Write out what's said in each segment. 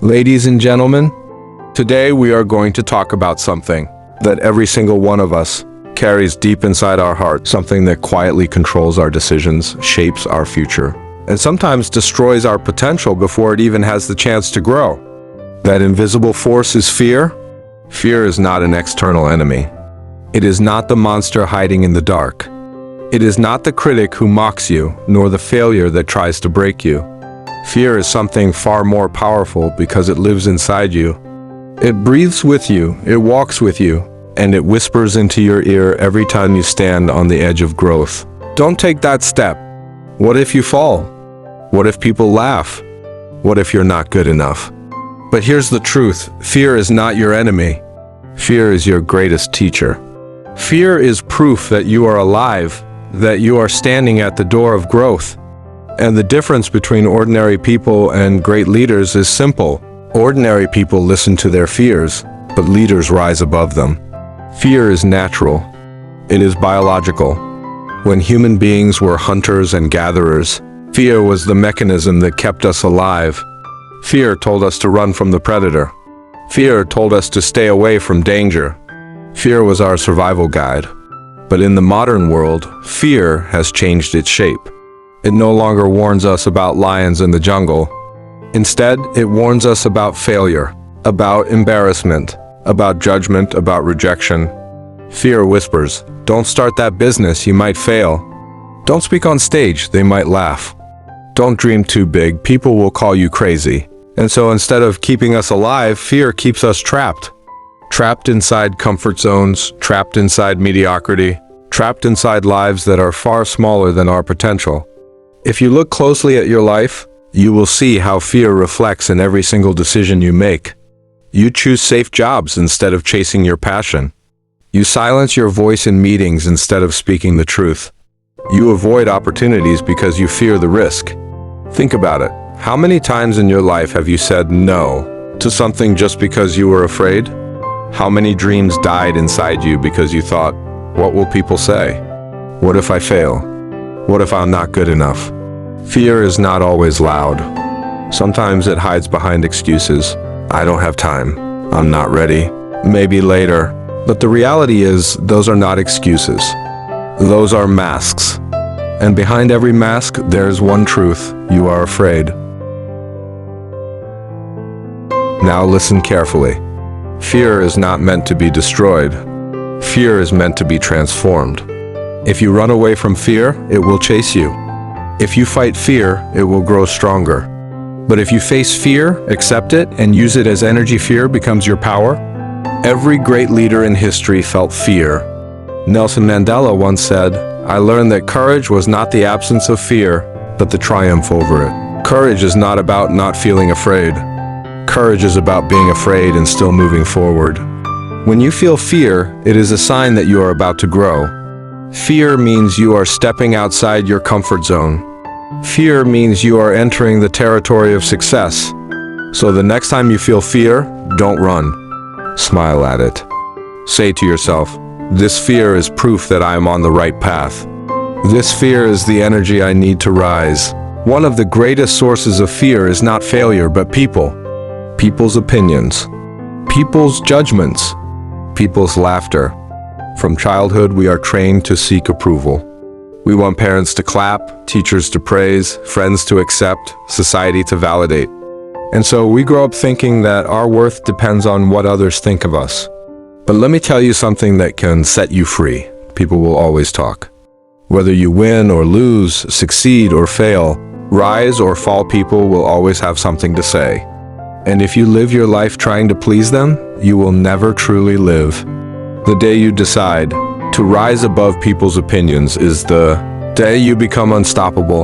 Ladies and gentlemen, today we are going to talk about something that every single one of us carries deep inside our heart, something that quietly controls our decisions, shapes our future, and sometimes destroys our potential before it even has the chance to grow. That invisible force is fear. Fear is not an external enemy. It is not the monster hiding in the dark. It is not the critic who mocks you, nor the failure that tries to break you. Fear is something far more powerful because it lives inside you. It breathes with you, it walks with you, and it whispers into your ear every time you stand on the edge of growth. Don't take that step. What if you fall? What if people laugh? What if you're not good enough? But here's the truth. Fear is not your enemy. Fear is your greatest teacher. Fear is proof that you are alive, that you are standing at the door of growth. And the difference between ordinary people and great leaders is simple. Ordinary people listen to their fears, but leaders rise above them. Fear is natural. It is biological. When human beings were hunters and gatherers, fear was the mechanism that kept us alive. Fear told us to run from the predator. Fear told us to stay away from danger. Fear was our survival guide. But in the modern world, fear has changed its shape. It no longer warns us about lions in the jungle. Instead, it warns us about failure, about embarrassment, about judgment, about rejection. Fear whispers, don't start that business, you might fail. Don't speak on stage, they might laugh. Don't dream too big, people will call you crazy. And so instead of keeping us alive, fear keeps us trapped. Trapped inside comfort zones, trapped inside mediocrity, trapped inside lives that are far smaller than our potential. If you look closely at your life, you will see how fear reflects in every single decision you make. You choose safe jobs instead of chasing your passion. You silence your voice in meetings instead of speaking the truth. You avoid opportunities because you fear the risk. Think about it. How many times in your life have you said no to something just because you were afraid? How many dreams died inside you because you thought, what will people say? What if I fail? What if I'm not good enough? Fear is not always loud. Sometimes it hides behind excuses. I don't have time. I'm not ready. Maybe later. But the reality is, those are not excuses. Those are masks. And behind every mask, there's one truth. You are afraid. Now listen carefully. Fear is not meant to be destroyed. Fear is meant to be transformed. If you run away from fear, it will chase you. If you fight fear, it will grow stronger. But if you face fear, accept it, and use it as energy, fear becomes your power. Every great leader in history felt fear. Nelson Mandela once said, I learned that courage was not the absence of fear, but the triumph over it. Courage is not about not feeling afraid. Courage is about being afraid and still moving forward. When you feel fear, it is a sign that you are about to grow. Fear means you are stepping outside your comfort zone. Fear means you are entering the territory of success. So the next time you feel fear, don't run. Smile at it. Say to yourself, this fear is proof that I am on the right path. This fear is the energy I need to rise. One of the greatest sources of fear is not failure, but people. People's opinions. People's judgments. People's laughter. From childhood, we are trained to seek approval. We want parents to clap, teachers to praise, friends to accept, society to validate. And so we grow up thinking that our worth depends on what others think of us. But let me tell you something that can set you free. People will always talk. Whether you win or lose, succeed or fail, rise or fall, people will always have something to say. And if you live your life trying to please them, you will never truly live. The day you decide to rise above people's opinions is the day you become unstoppable.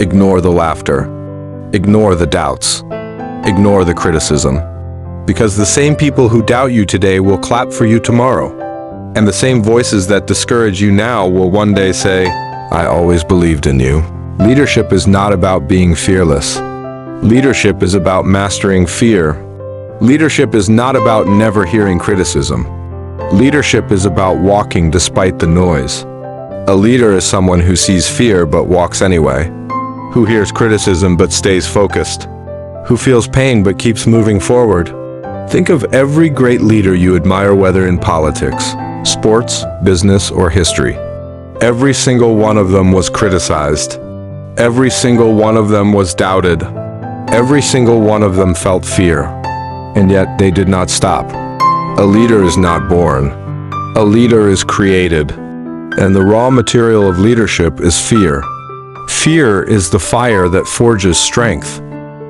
Ignore the laughter. Ignore the doubts. Ignore the criticism. Because the same people who doubt you today will clap for you tomorrow. And the same voices that discourage you now will one day say, I always believed in you. Leadership is not about being fearless. Leadership is about mastering fear. Leadership is not about never hearing criticism. Leadership is about walking despite the noise. A leader is someone who sees fear but walks anyway, who hears criticism but stays focused, who feels pain but keeps moving forward. Think of every great leader you admire, whether in politics, sports, business, or history. Every single one of them was criticized. Every single one of them was doubted. Every single one of them felt fear. And yet they did not stop. A leader is not born. A leader is created. And the raw material of leadership is fear. Fear is the fire that forges strength.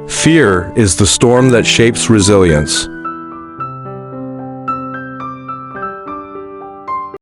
Fear is the storm that shapes resilience.